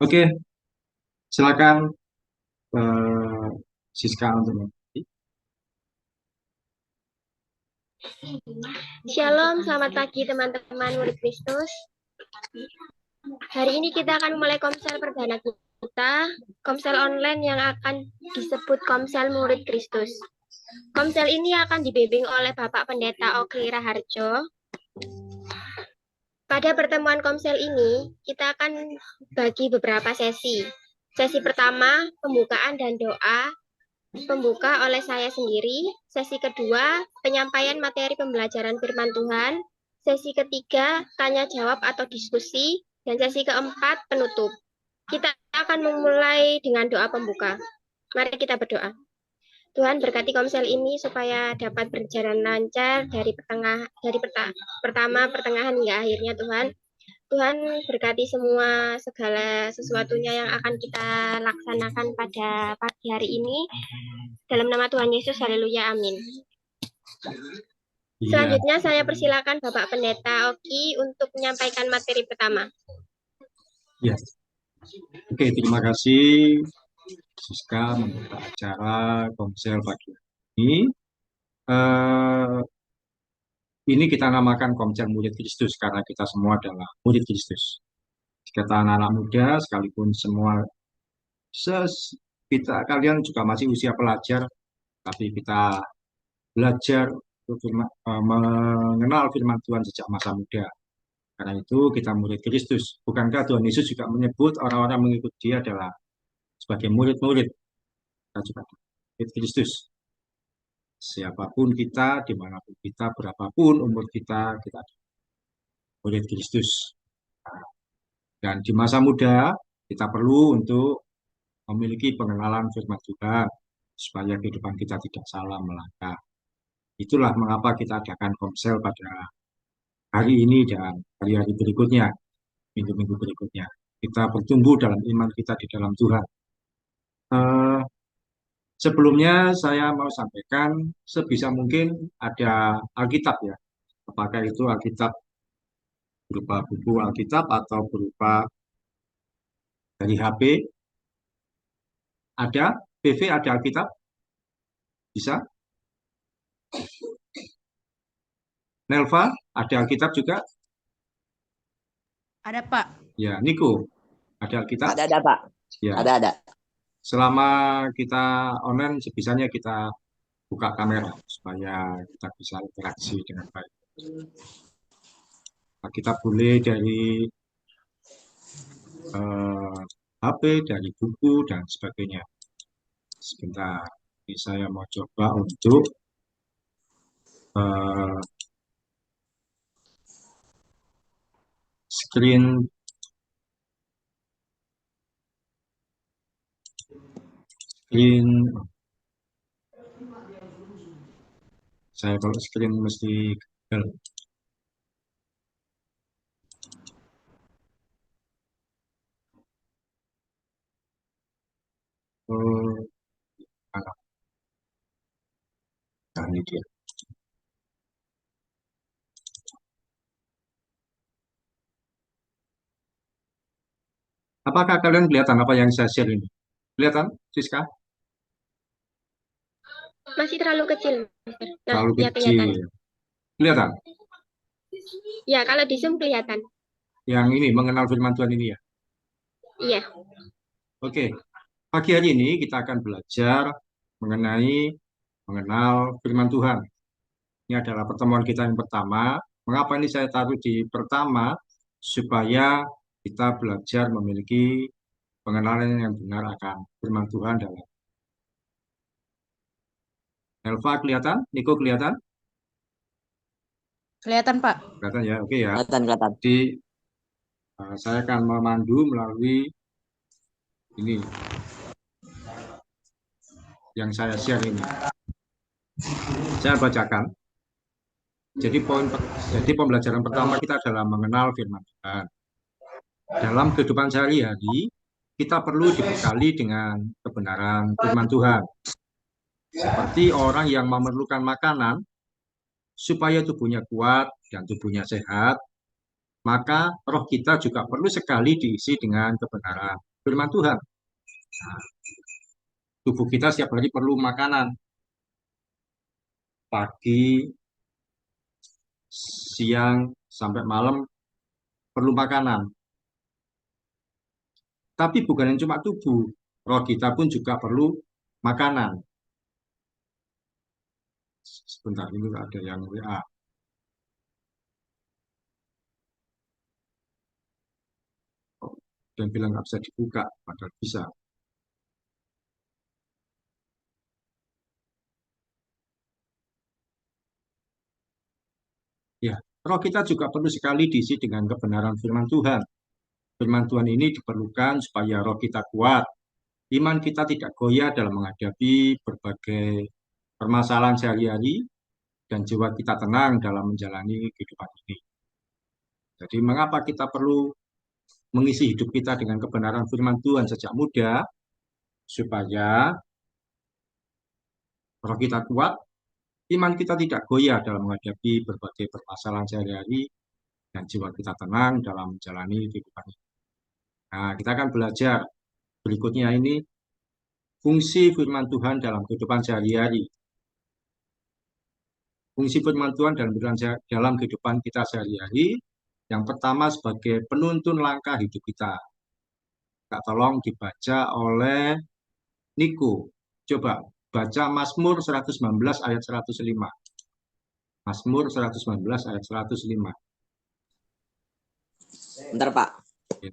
Oke, silakan eh, Siska untuk memulai. Shalom, selamat pagi teman-teman murid Kristus. Hari ini kita akan mulai komsel perdana kita, komsel online yang akan disebut komsel murid Kristus. Komsel ini akan dibimbing oleh Bapak Pendeta Oki Raharjo. Pada pertemuan komsel ini, kita akan bagi beberapa sesi. Sesi pertama, pembukaan dan doa, pembuka oleh saya sendiri. Sesi kedua, penyampaian materi pembelajaran firman Tuhan. Sesi ketiga, tanya jawab atau diskusi. Dan sesi keempat, penutup. Kita akan memulai dengan doa pembuka. Mari kita berdoa. Tuhan berkati komsel ini supaya dapat berjalan lancar dari pertama, pertengahan hingga akhirnya Tuhan. Tuhan berkati semua segala sesuatunya yang akan kita laksanakan pada pagi hari ini. Dalam nama Tuhan Yesus, haleluya, amin. Iya, Selanjutnya saya persilakan Bapak Pendeta Oki untuk menyampaikan materi pertama. ya. Oke, terima kasih Siska membuka acara komsel pagi ini. Eh, ini kita namakan komsel murid Kristus karena kita semua adalah murid Kristus. Kita anak-anak muda, sekalipun semua kalian juga masih usia pelajar, tapi kita belajar untuk mengenal firman Tuhan sejak masa muda. Karena itu kita murid Kristus. Bukankah Tuhan Yesus juga menyebut orang-orang mengikut Dia adalah sebagai murid-murid? Kita juga murid Kristus. Siapapun kita, dimanapun kita, berapapun umur kita adalah murid Kristus. Dan di masa muda, kita perlu untuk memiliki pengenalan firman Tuhan, supaya kehidupan kita tidak salah melangkah. Itulah mengapa kita adakan komsel pada hari ini dan hari-hari berikutnya, minggu-minggu berikutnya. Kita bertumbuh dalam iman kita di dalam Tuhan. Eh, Sebelumnya saya mau sampaikan sebisa mungkin ada Alkitab ya. Apakah itu Alkitab berupa buku Alkitab atau berupa dari HP? Ada? PV ada Alkitab? Bisa? Nelva ada Alkitab juga? Ada, Pak. Ya, Niko ada Alkitab? Ada, Pak. Ya. Ada. Selama kita online, sebisanya kita buka kamera supaya kita bisa interaksi dengan baik. Kita boleh dari HP, dari buku, dan sebagainya. Sebentar, ini saya mau coba untuk screen saya kalau screen mesti gagal. Oh, nah, ini dia. Apakah kalian kelihatan apa yang saya share ini? Kelihatan, Siska? Masih terlalu kecil. Nah, Terlalu ya kecil. kelihatan. Kelihatan? Ya, kalau di Zoom kelihatan. Yang ini, mengenal firman Tuhan ini ya? Iya. Oke, pagi hari ini kita akan belajar mengenal firman Tuhan. Ini adalah pertemuan kita yang pertama. Mengapa ini saya taruh di pertama? Supaya kita belajar memiliki pengenalan yang benar akan firman Tuhan dalam. Elva kelihatan? Niko kelihatan? Kelihatan, Pak. Kelihatan ya, oke ya. Kelihatan. Jadi saya akan memandu melalui ini yang saya share ini. Saya bacakan. Jadi pembelajaran pertama kita adalah mengenal firman Tuhan. Dalam kehidupan sehari-hari, kita perlu dibekali dengan kebenaran firman Tuhan. Seperti orang yang memerlukan makanan, supaya tubuhnya kuat dan tubuhnya sehat, maka roh kita juga perlu sekali diisi dengan kebenaran firman Tuhan. Nah, tubuh kita setiap hari perlu makanan. Pagi, siang, sampai malam perlu makanan. Tapi bukan yang cuma tubuh, roh kita pun juga perlu makanan. Sebentar, ini ada yang WA. Dan bilang nggak bisa dibuka, padahal bisa. Ya, roh kita juga perlu sekali diisi dengan kebenaran firman Tuhan. Firman Tuhan ini diperlukan supaya roh kita kuat, iman kita tidak goyah dalam menghadapi berbagai permasalahan sehari-hari, dan jiwa kita tenang dalam menjalani kehidupan ini. Jadi mengapa kita perlu mengisi hidup kita dengan kebenaran firman Tuhan sejak muda, supaya roh kita kuat, iman kita tidak goyah dalam menghadapi berbagai permasalahan sehari-hari, dan jiwa kita tenang dalam menjalani kehidupan ini. Nah, kita akan belajar berikutnya ini fungsi firman Tuhan dalam kehidupan sehari-hari. Fungsi firman Tuhan dalam kehidupan kita sehari-hari, yang pertama sebagai penuntun langkah hidup kita. Kita tolong dibaca oleh Niko. Coba baca Mazmur 119 ayat 105. Mazmur 119 ayat 105. Bentar, Pak. Ya.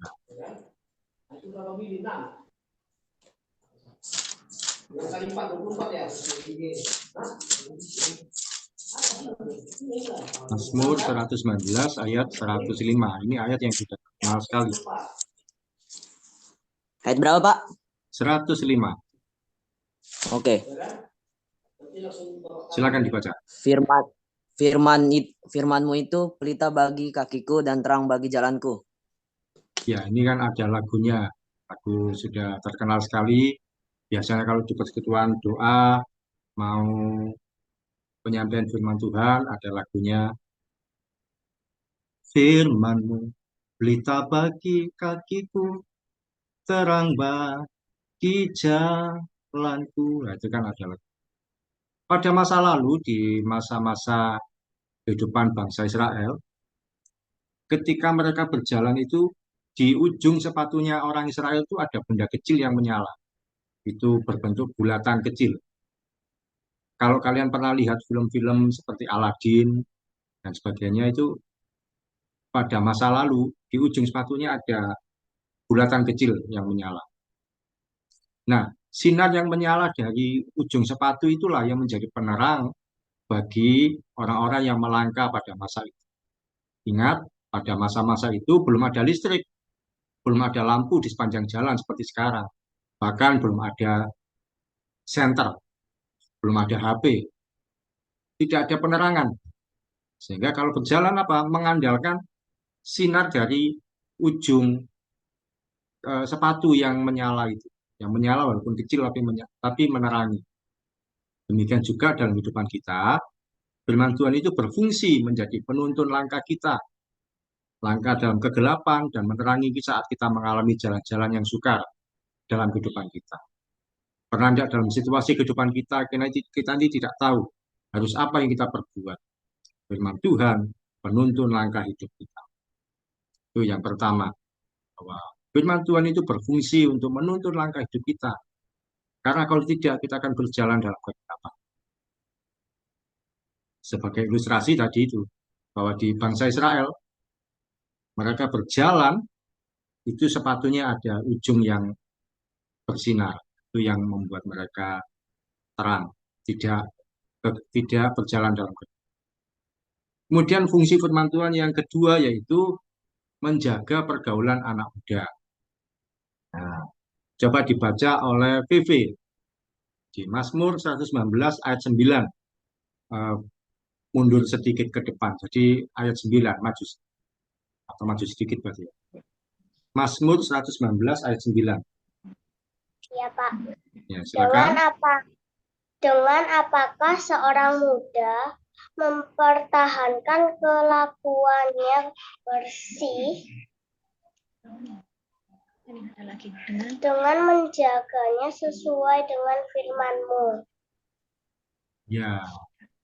Mazmur 119 ayat 105. Ini ayat yang sudah kenal sekali. Ayat berapa, Pak? 105. Oke. Silakan dibaca. Firmanmu itu pelita bagi kakiku dan terang bagi jalanku. Ya, ini kan ada lagunya. Lagu sudah terkenal sekali. Biasanya kalau di persekutuan doa, mau penyampaian firman Tuhan, ada lagunya. Firman-Mu, pelita bagi kakiku, terang bagi jalanku. Nah, itu kan ada lagu. Pada masa lalu, di masa-masa kehidupan bangsa Israel, ketika mereka berjalan itu, di ujung sepatunya orang Israel itu ada benda kecil yang menyala. Itu berbentuk bulatan kecil. Kalau kalian pernah lihat film-film seperti Aladdin dan sebagainya, itu pada masa lalu di ujung sepatunya ada bulatan kecil yang menyala. Nah, sinar yang menyala dari ujung sepatu itulah yang menjadi penerang bagi orang-orang yang melangkah pada masa itu. Ingat, pada masa-masa itu belum ada listrik, belum ada lampu di sepanjang jalan seperti sekarang. Bahkan belum ada senter, belum ada HP, tidak ada penerangan. Sehingga kalau berjalan mengandalkan sinar dari ujung sepatu yang menyala itu, yang menyala walaupun kecil tapi menerangi. Demikian juga dalam kehidupan kita, firman Tuhan itu berfungsi menjadi penuntun langkah kita, langkah dalam kegelapan dan menerangi saat kita mengalami jalan-jalan yang sukar dalam kehidupan kita. Pernah tidak dalam situasi kehidupan kita ini tidak tahu harus apa yang kita perbuat. Firman Tuhan penuntun langkah hidup kita. Itu yang pertama, bahwa firman Tuhan itu berfungsi untuk menuntun langkah hidup kita. Karena kalau tidak, kita akan berjalan dalam kegelapan. Sebagai ilustrasi tadi itu, bahwa di bangsa Israel, mereka berjalan, itu sepatunya ada ujung yang bersinar. Itu yang membuat mereka terang, tidak berjalan dalam kegelapan. Kemudian fungsi firman Tuhan yang kedua yaitu menjaga pergaulan anak muda. Nah, coba dibaca oleh VV di Mazmur 119 ayat 9. Mundur sedikit ke depan. Jadi ayat 9 maju sedikit berarti. Mazmur 119 ayat 9. Iya, Pak. Ya, silakan. Dengan apakah seorang muda mempertahankan kelakuan yang bersih, Dengan menjaganya sesuai dengan firman-Mu. Ya,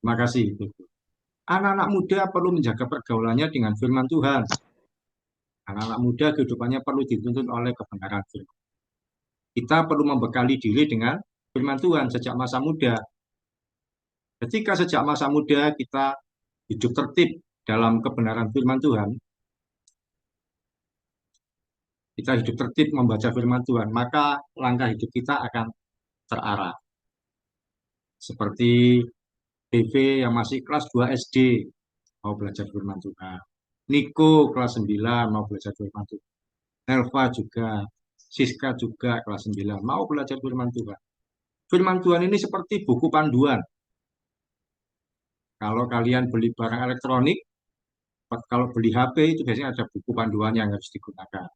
terima kasih. Anak-anak muda perlu menjaga pergaulannya dengan firman Tuhan. Anak-anak muda kehidupannya perlu dituntun oleh kebenaran firman. Kita perlu membekali diri dengan firman Tuhan sejak masa muda. Ketika sejak masa muda kita hidup tertib dalam kebenaran firman Tuhan, kita hidup tertib membaca firman Tuhan, maka langkah hidup kita akan terarah. Seperti BV yang masih kelas 2 SD mau belajar firman Tuhan. Niko kelas 9 mau belajar firman Tuhan. Elva juga, Siska juga kelas 9 mau belajar firman Tuhan. Firman Tuhan ini seperti buku panduan. Kalau kalian beli barang elektronik, kalau beli HP itu biasanya ada buku panduannya yang harus digunakan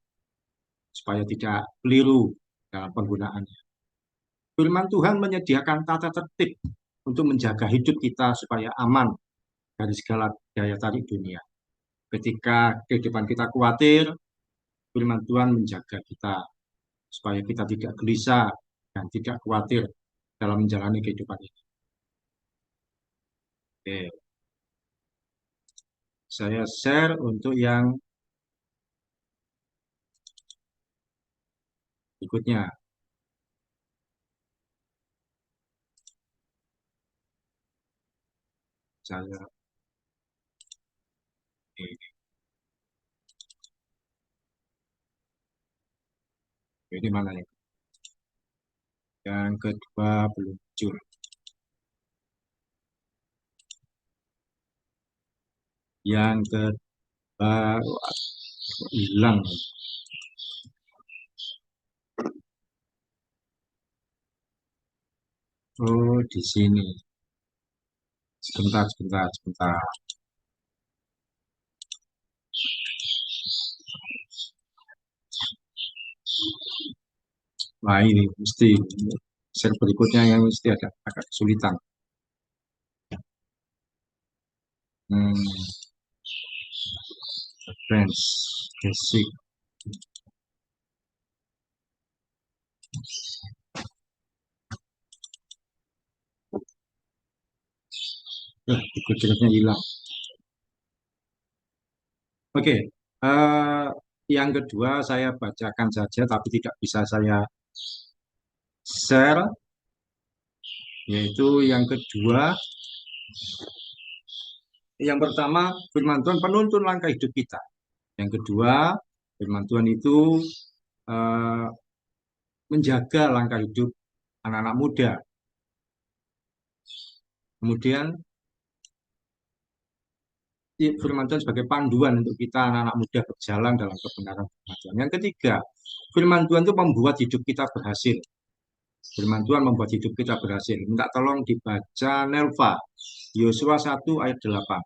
supaya tidak keliru dalam penggunaannya. Firman Tuhan menyediakan tata tertib untuk menjaga hidup kita supaya aman dari segala daya tarik dunia. Ketika kehidupan kita khawatir, firman Tuhan menjaga kita supaya kita tidak gelisah dan tidak khawatir dalam menjalani kehidupan ini. Oke. Saya share untuk yang berikutnya. Saya ini mana ya? Yang kedua belum muncul. Yang kedua hilang. Oh, di sini. Sebentar. Nah, ini mesti share berikutnya yang mesti agak kesulitan. Friends, basic. Ikut-ikutnya hilang. Oke, yang kedua saya bacakan saja, tapi tidak bisa saya share. Yaitu yang kedua, yang pertama, firman Tuhan penuntun langkah hidup kita. Yang kedua, firman Tuhan itu menjaga langkah hidup anak-anak muda. Kemudian, firman Tuhan sebagai panduan untuk kita anak-anak muda berjalan dalam kebenaran firman Tuhan. Yang ketiga, firman Tuhan itu membuat hidup kita berhasil. Firman Tuhan membuat hidup kita berhasil. Minta tolong dibaca Nelva, Yosua 1 ayat 8.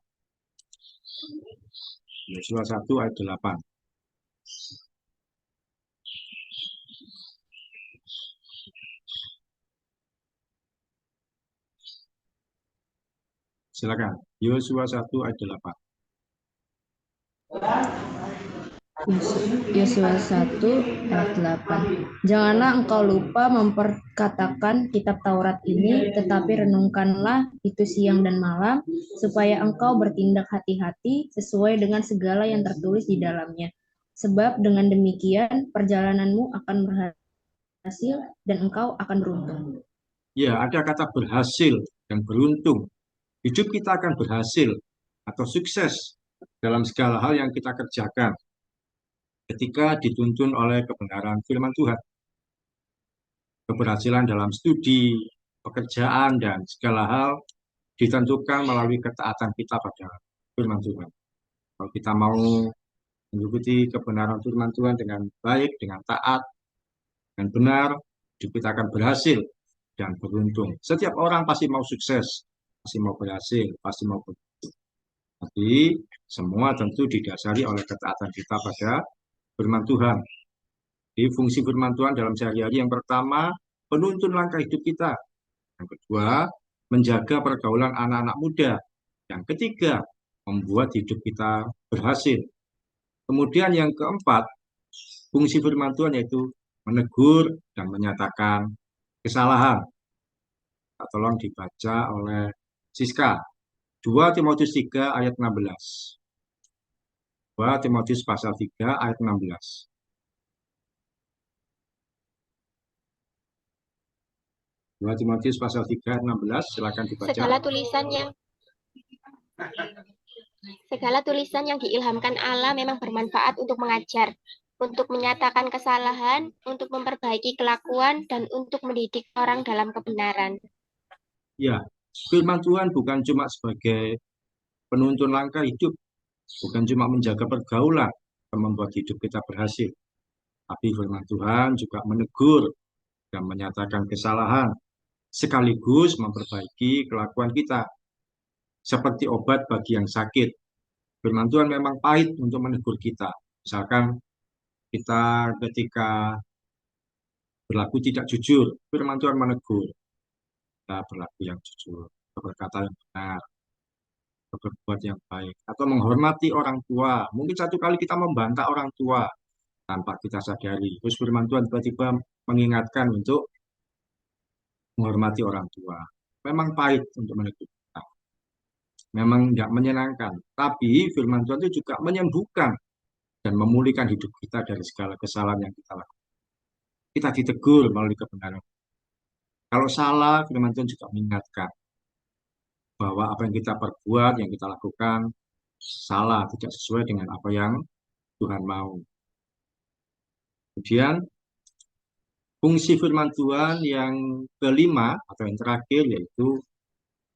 Yosua 1 ayat 8. Silakan. Yosua 1 ayat 8. Yosua 1 ayat 8. Janganlah engkau lupa memperkatakan kitab Taurat ini, tetapi renungkanlah itu siang dan malam, supaya engkau bertindak hati-hati sesuai dengan segala yang tertulis di dalamnya. Sebab dengan demikian perjalananmu akan berhasil dan engkau akan beruntung. Ya, ada kata berhasil dan beruntung. Hidup kita akan berhasil atau sukses dalam segala hal yang kita kerjakan ketika dituntun oleh kebenaran firman Tuhan. Keberhasilan dalam studi, pekerjaan, dan segala hal ditentukan melalui ketaatan kita pada firman Tuhan. Kalau kita mau mengikuti kebenaran firman Tuhan dengan baik, dengan taat, dan benar, hidup kita akan berhasil dan beruntung. Setiap orang pasti mau sukses, pasti mau berhasil, pasti mau beruntung. Tapi semua tentu didasari oleh ketaatan kita pada firman Tuhan. Di fungsi firman Tuhan dalam sehari-hari yang pertama, penuntun langkah hidup kita. Yang kedua, menjaga pergaulan anak-anak muda. Yang ketiga, membuat hidup kita berhasil. Kemudian yang keempat, Fungsi firman Tuhan yaitu menegur dan menyatakan kesalahan. Tolong dibaca oleh Siska. 2 Timotius 3 ayat 16. 2 Timotius pasal 3 ayat 16. 2 Timotius pasal 3 ayat 16, silakan dibaca. Segala tulisan yang diilhamkan Allah memang bermanfaat untuk mengajar, untuk menyatakan kesalahan, untuk memperbaiki kelakuan, dan untuk mendidik orang dalam kebenaran. Ya, firman Tuhan bukan cuma sebagai penuntun langkah hidup, bukan cuma menjaga pergaulan dan membuat hidup kita berhasil. Tapi firman Tuhan juga menegur dan menyatakan kesalahan, sekaligus memperbaiki kelakuan kita. Seperti obat bagi yang sakit. Firman Tuhan memang pahit untuk menegur kita. Misalkan kita ketika berlaku tidak jujur, firman Tuhan menegur. Kita berlaku yang jujur, berkata yang benar, berbuat yang baik, atau menghormati orang tua. Mungkin satu kali kita membantah orang tua tanpa kita sadari. Terus firman Tuhan tiba-tiba mengingatkan untuk menghormati orang tua. Memang pahit untuk menegur kita. Memang tidak menyenangkan. Tapi firman Tuhan itu juga menyembuhkan dan memulihkan hidup kita dari segala kesalahan yang kita lakukan. Kita ditegur melalui kebenaran. Kalau salah, firman Tuhan juga mengingatkan bahwa apa yang kita perbuat, yang kita lakukan, salah, tidak sesuai dengan apa yang Tuhan mau. Kemudian, fungsi firman Tuhan yang kelima, atau yang terakhir, yaitu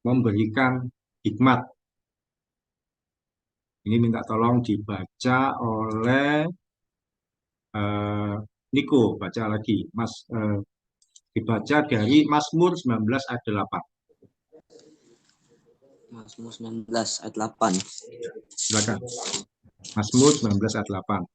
memberikan hikmat. Ini minta tolong dibaca oleh Niko, baca lagi. Dibaca dari Mazmur 19 ayat 8. Mazmur 19 ayat 8. Silakan. Mazmur 19 ayat 8.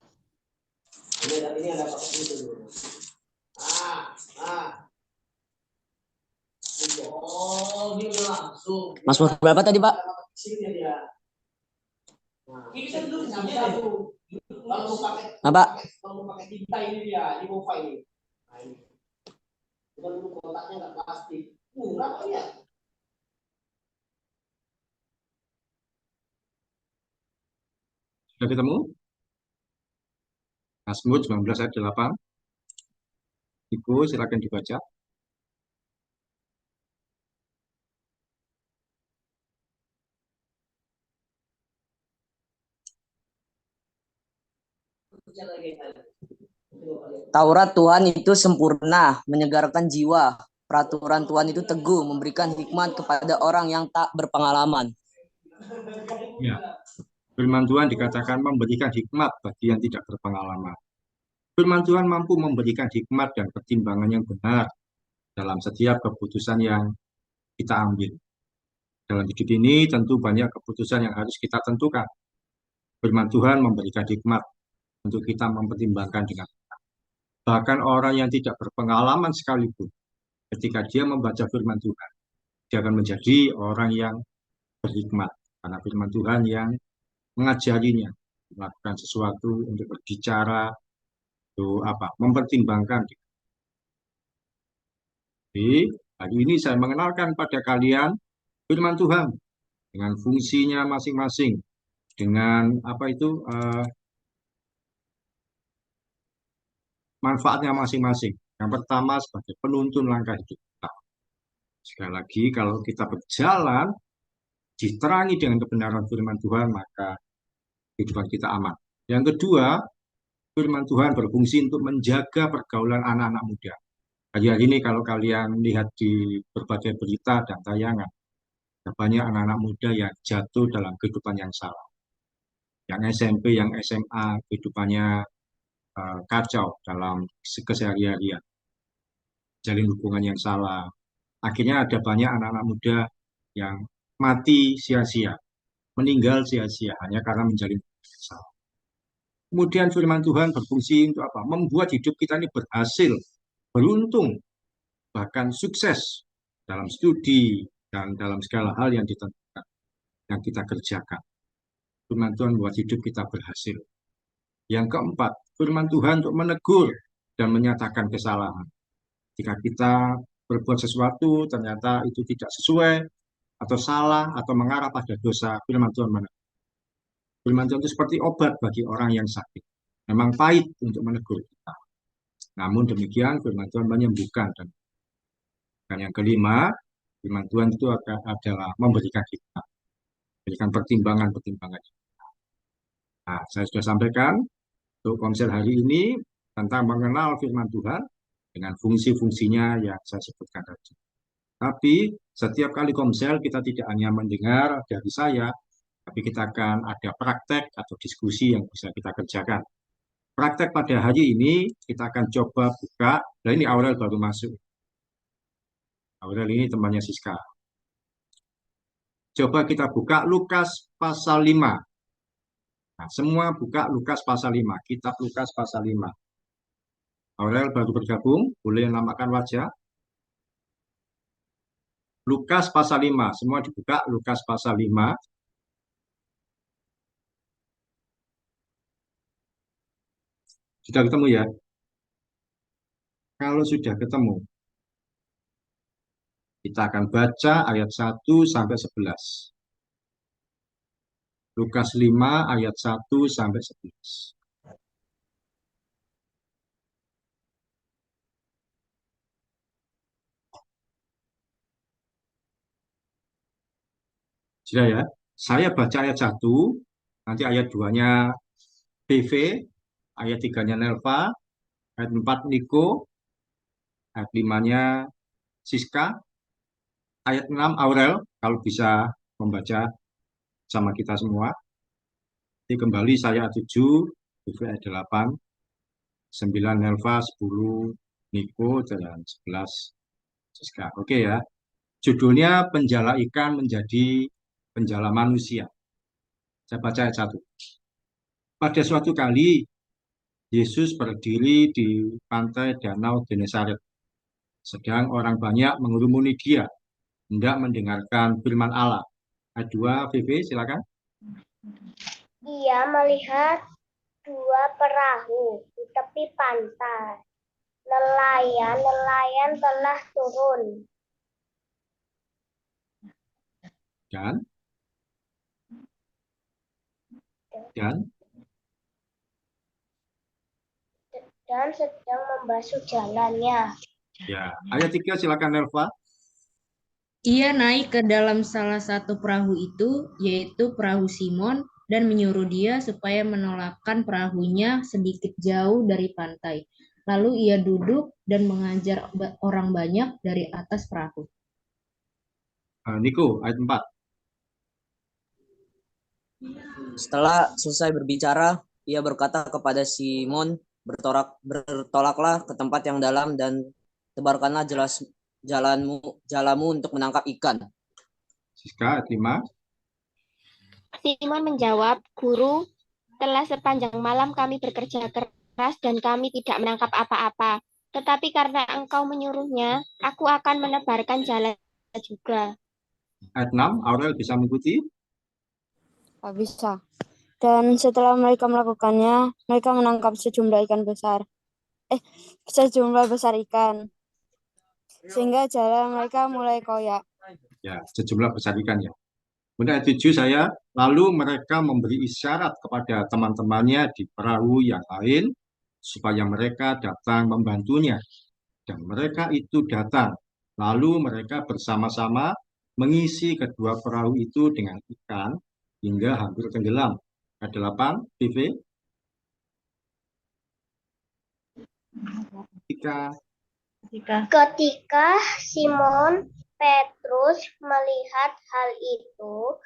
Mazmur berapa tadi, Pak? Apa? Sudah ketemu? Mazmur 19 ayat 8. Ibu, silakan dibaca. Taurat Tuhan itu sempurna, menyegarkan jiwa. Peraturan Tuhan itu teguh, memberikan hikmat kepada orang yang tak berpengalaman. Ya, firman Tuhan dikatakan memberikan hikmat bagi yang tidak berpengalaman. Firman Tuhan mampu memberikan hikmat dan pertimbangan yang benar dalam setiap keputusan yang kita ambil. Dalam hidup ini tentu banyak keputusan yang harus kita tentukan. Firman Tuhan memberikan hikmat untuk kita mempertimbangkan dengan benar. Bahkan orang yang tidak berpengalaman sekalipun, ketika dia membaca firman Tuhan, dia akan menjadi orang yang berhikmat. Karena firman Tuhan yang mengajarinya melakukan sesuatu untuk berbicara, untuk mempertimbangkan. Jadi, hari ini saya mengenalkan pada kalian firman Tuhan dengan fungsinya masing-masing, dengan manfaatnya masing-masing. Yang pertama sebagai penuntun langkah hidup kita. Sekali lagi, kalau kita berjalan diterangi dengan kebenaran firman Tuhan, maka kehidupan kita aman. Yang kedua, firman Tuhan berfungsi untuk menjaga pergaulan anak-anak muda. Hari-hari ini kalau kalian lihat di berbagai berita dan tayangan, banyak anak-anak muda yang jatuh dalam kehidupan yang salah. Yang SMP, yang SMA, kehidupannya kacau dalam keseharian, jalin hubungan yang salah. Akhirnya ada banyak anak-anak muda yang mati sia-sia, meninggal sia-sia hanya karena menjalin hubungan yang salah. Kemudian firman Tuhan berfungsi untuk apa? Membuat hidup kita ini berhasil, beruntung, bahkan sukses dalam studi dan dalam segala hal yang ditentukan, yang kita kerjakan. Firman Tuhan membuat hidup kita berhasil. Yang keempat, firman Tuhan untuk menegur dan menyatakan kesalahan. Jika kita berbuat sesuatu ternyata itu tidak sesuai atau salah atau mengarah pada dosa, firman Tuhan menegur. Firman Tuhan itu seperti obat bagi orang yang sakit. Memang pahit untuk menegur kita. Namun demikian firman Tuhan menyembuhkan. Dan yang kelima, firman Tuhan itu adalah memberikan hikmat, memberikan pertimbangan-pertimbangan. Nah, saya sudah sampaikan untuk konsel hari ini tentang mengenal firman Tuhan dengan fungsi-fungsinya yang saya sebutkan tadi. Tapi setiap kali komsel kita tidak hanya mendengar dari saya, tapi kita akan ada praktek atau diskusi yang bisa kita kerjakan. Praktek pada hari ini kita akan coba buka. Nah, ini Aurel baru masuk. Aurel ini temannya Siska. Coba kita buka Lukas pasal 5. Nah, semua buka Lukas pasal 5. Kitab Lukas pasal 5. Aurel baru bergabung, boleh namakan wajah. Lukas pasal 5. Semua dibuka Lukas pasal 5. Sudah ketemu ya? Kalau sudah ketemu, kita akan baca ayat 1 sampai 11. Lukas 5 ayat 1 sampai 11. Sudah ya? Saya baca ayat 1, nanti ayat 2-nya PV, ayat 3-nya Nelva, ayat 4 Niko, ayat 5-nya Siska, ayat 6 Aurel, kalau bisa membaca sama kita semua. Jadi kembali saya ayat 7, PV ayat 8, 9 Nelva, 10 Niko, dan 11 Siska. Oke ya. Judulnya penjala ikan menjadi penjala manusia. Saya baca ayat 1. Pada suatu kali, Yesus berdiri di pantai Danau Genesaret. Sedang orang banyak mengurumuni dia, hendak mendengarkan firman Allah. Ayat 2, VV, silakan. Ia melihat dua perahu di tepi pantai. Nelayan telah turun. Dan sedang membasuh jalannya. Ya, ayat 3 silakan Nelva. Ia naik ke dalam salah satu perahu itu, yaitu perahu Simon, dan menyuruh dia supaya menolakkan perahunya sedikit jauh dari pantai. Lalu ia duduk dan mengajar orang banyak dari atas perahu. Niko, ayat 4. Setelah selesai berbicara, ia berkata kepada Simon, bertolaklah ke tempat yang dalam dan tebarkanlah jalanmu untuk menangkap ikan. Siska, ayat 5. Simon menjawab, Guru, telah sepanjang malam kami bekerja keras dan kami tidak menangkap apa-apa. Tetapi karena engkau menyuruhnya, aku akan menebarkan jalan juga. Ayat 6, Aurel bisa mengikuti? Bisa. Dan setelah mereka melakukannya, mereka menangkap sejumlah besar ikan. Sehingga jalan mereka mulai koyak. Ya, sejumlah besar ikan ya. Kemudian ayat 7 saya, lalu mereka memberi isyarat kepada teman-temannya di perahu yang lain, supaya mereka datang membantunya. Dan mereka itu datang. Lalu mereka bersama-sama mengisi kedua perahu itu dengan ikan, hingga hampir tenggelam. Ayat 8, PV. Ketika Simon Petrus melihat hal itu,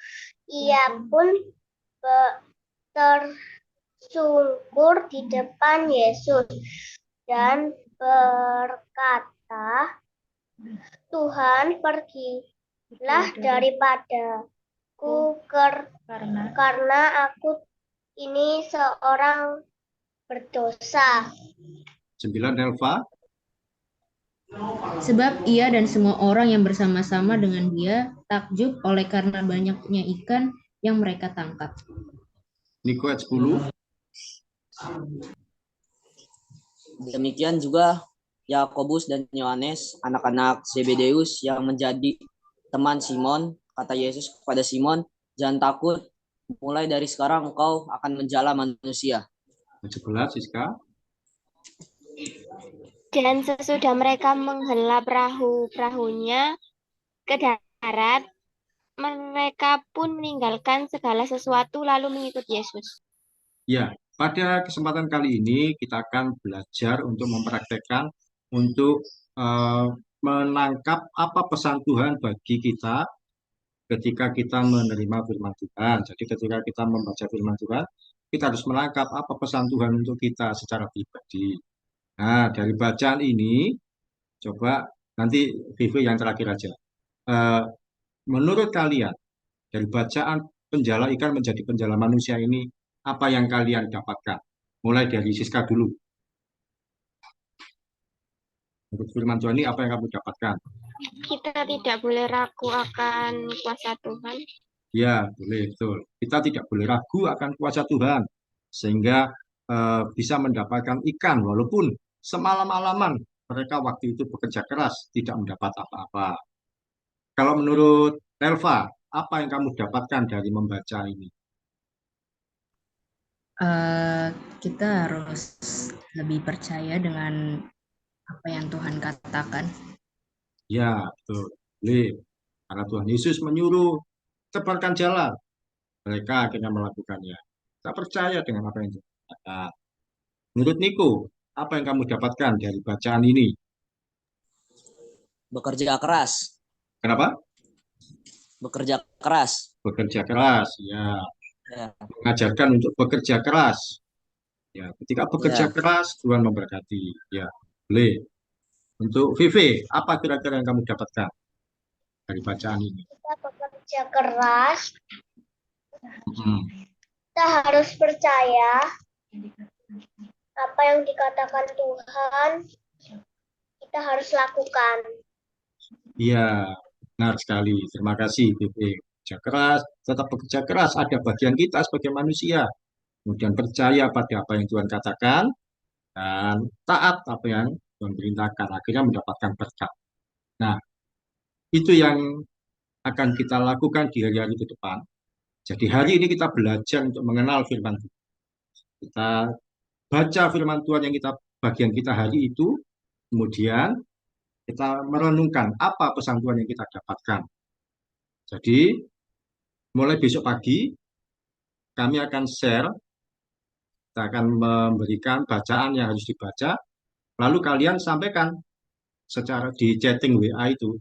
ia pun tersungkur di depan Yesus dan berkata, Tuhan, pergilah daripadaku karena aku ini seorang berdosa. 9 Nelva. Sebab ia dan semua orang yang bersama-sama dengan dia takjub oleh karena banyaknya ikan yang mereka tangkap. Niko ayat 10. Demikian juga Yakobus dan Yohanes, anak-anak Zebedeus yang menjadi teman Simon. Kata Yesus kepada Simon, jangan takut, mulai dari sekarang engkau akan menjala manusia. 17, Siska. Dan sesudah mereka menghela perahu-perahunya ke darat, mereka pun meninggalkan segala sesuatu lalu mengikut Yesus. Ya, pada kesempatan kali ini kita akan belajar untuk mempraktekkan untuk menangkap apa pesan Tuhan bagi kita ketika kita menerima firman Tuhan. Jadi ketika kita membaca firman Tuhan, kita harus menangkap apa pesan Tuhan untuk kita secara pribadi. Nah, dari bacaan ini, coba nanti Vivi yang terakhir aja. Menurut kalian, dari bacaan penjala ikan menjadi penjala manusia ini, apa yang kalian dapatkan? Mulai dari Siska dulu. Menurut firman Tuhan ini, apa yang kamu dapatkan? Kita tidak boleh ragu akan kuasa Tuhan. Ya, boleh, betul. Kita tidak boleh ragu akan kuasa Tuhan, sehingga bisa mendapatkan ikan, walaupun semalam-malaman mereka waktu itu bekerja keras, tidak mendapat apa-apa. Kalau menurut Elva, apa yang kamu dapatkan dari membaca ini? Kita harus lebih percaya dengan apa yang Tuhan katakan. Ya, betul. Boleh. Karena Tuhan Yesus menyuruh tebarkan jalan. Mereka akhirnya melakukannya. Kita percaya dengan apa yang Tuhan katakan. Menurut Niko, apa yang kamu dapatkan dari bacaan ini? Bekerja keras. Kenapa? Bekerja keras. Bekerja keras, ya. Ya. Mengajarkan untuk bekerja keras. Ya, ketika bekerja Ya. keras, Tuhan memberkati. Ya, boleh. Untuk Vivi, apa kira-kira yang kamu dapatkan dari bacaan ini? Kita bekerja keras, Hmm. kita harus percaya apa yang dikatakan Tuhan, kita harus lakukan. Iya, benar sekali. Terima kasih, Vivi. Bekerja keras, tetap bekerja keras. Ada bagian kita sebagai manusia. Kemudian percaya pada apa yang Tuhan katakan, dan taat apa yang Tuhan perintahkan. Akhirnya mendapatkan berkat. Nah, itu yang akan kita lakukan di hari-hari ke depan. Jadi hari ini kita belajar untuk mengenal firman Tuhan. Kita baca firman Tuhan yang bagian kita hari itu, kemudian kita merenungkan apa pesan Tuhan yang kita dapatkan. Jadi mulai besok pagi kami akan share, kita akan memberikan bacaan yang harus dibaca, lalu kalian sampaikan secara di chatting WA itu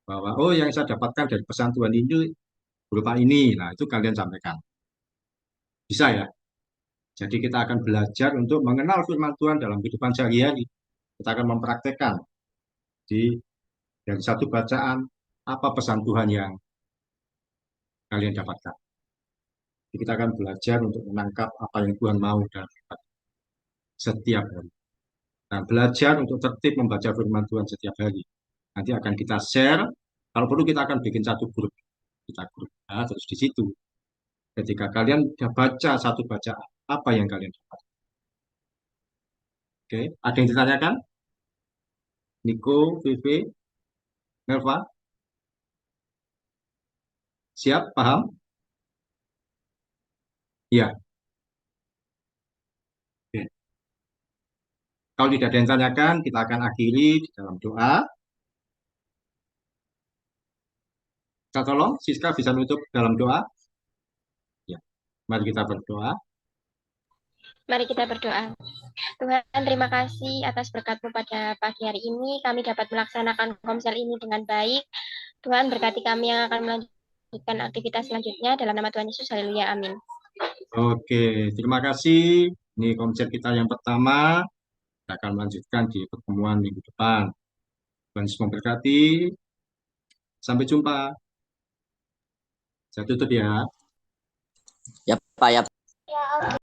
bahwa oh yang saya dapatkan dari pesan Tuhan ini berupa ini. Nah, itu kalian sampaikan. Bisa ya? Jadi kita akan belajar untuk mengenal firman Tuhan dalam kehidupan sehari-hari. Kita akan mempraktekkan dari satu bacaan apa pesan Tuhan yang kalian dapatkan. Jadi kita akan belajar untuk menangkap apa yang Tuhan mau dalam hidup setiap hari. Dan belajar untuk tertib membaca firman Tuhan setiap hari. Nanti akan kita share. Kalau perlu kita akan bikin satu grup. Kita grup. Nah, terus di situ. Ketika kalian sudah baca satu bacaan, apa yang kalian dapat? Oke, ada yang ditanyakan? Niko, Vivi, Melva? Siap? Paham? Iya. Oke. Kalau tidak ada yang tanyakan, kita akan akhiri di dalam doa. Kita tolong, Siska bisa menutup dalam doa? Ya. Mari kita berdoa. Mari kita berdoa. Tuhan, terima kasih atas berkat-Mu pada pagi hari ini. Kami dapat melaksanakan komsel ini dengan baik. Tuhan, berkati kami yang akan melanjutkan aktivitas selanjutnya. Dalam nama Tuhan Yesus, haleluya, amin. Oke, terima kasih. Ini konsep kita yang pertama. Kita akan melanjutkan di pertemuan minggu depan. Tuhan Yesus memberkati. Sampai jumpa. Saya tutup ya. Ya, Pak, ya. Ya, oke.